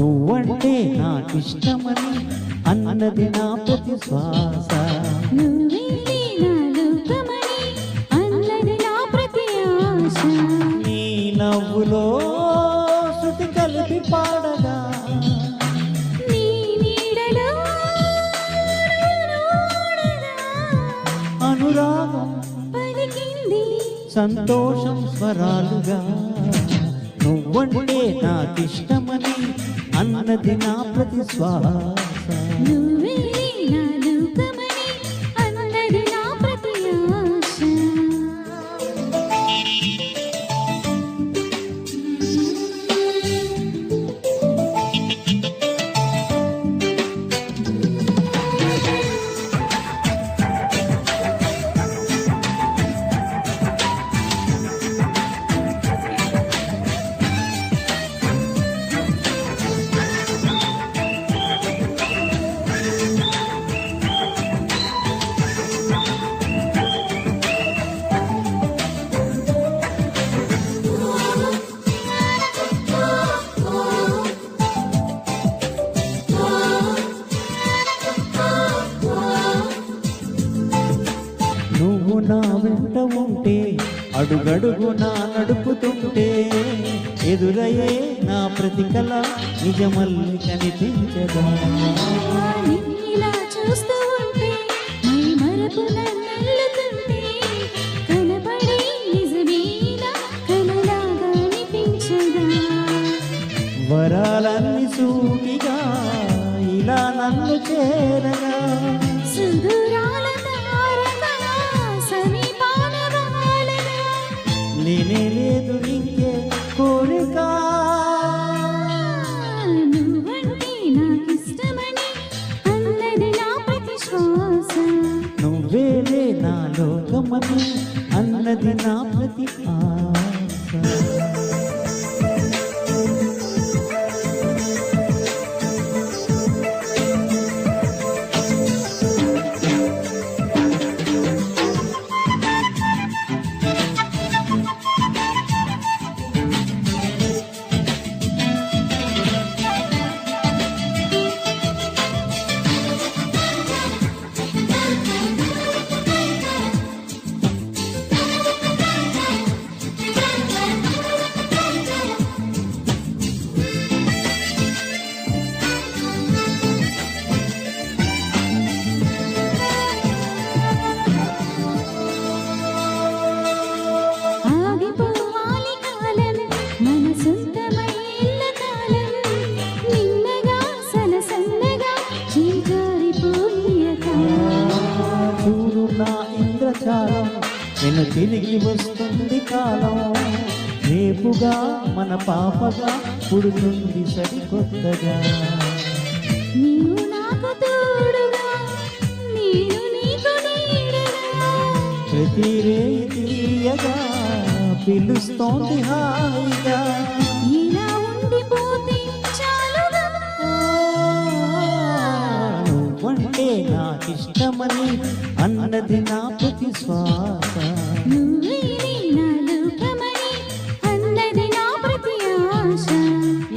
నువ్వంటే నాకిష్టమని అన్నది నా ప్రతి శ్వాస. నీ నవ్వులో శృతి కలిపి పాడగా అనురాగం సంతోషం స్వరాలుగా. నువ్వంటే నాకిష్టమని అన్నది నా ప్రతి శ్వాస. నువ్వు నా వెంట ఉంటే అడుగడుగు నా నడుపుతుంటే ఎదురయ్యే నా ప్రతి కళ నిజమల్లి కనిపించదా. వరాలన్నీ సూటిగా ఇలా నన్ను చేరగా లేనే లేదు ఇంకే కోరిక. నువ్వంటే నాకిష్టమని అన్నది నా ప్రతి శ్వాస. నువ్వేలే నా లోకమని అన్నది నా ప్రతి ఆశ. ఇంద్రచాలం నేను తిరిగి వస్తుంది కాలం. రేపుగా మన పాపగా పుడుతుంది సరికొత్తగా. నీవు నాకు తోడుగా నేను నీకు నీడగా. ప్రతి రేయి తీయగా పిలుస్తోంది హాయిగా. ఇలా ఉండిపోతే చాలుగా. నువ్వంటే నాకిష్టమని అన్నది నా ప్రతి శ్వాస. నువ్వేలే నా లోకమని అన్నది నా ప్రతి ఆశ.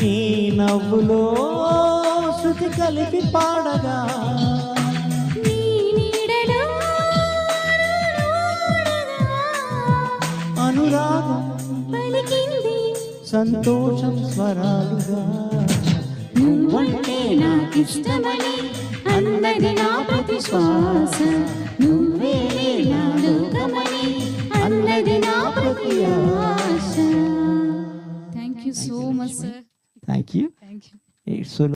నీ నవ్వులో శృతి కలిపి పాడగా నీ నీడలో అనురాగం పలికింది సంతోషం స్వరాలుగా. నువ్వంటే నాకిష్టమని అన్నది నా ప్రతి శ్వాస. నువ్వేలే నా లోకమని అన్నది నా ప్రతి ఆశ. Thank you so much, sir. Thank you. Thank you. It's so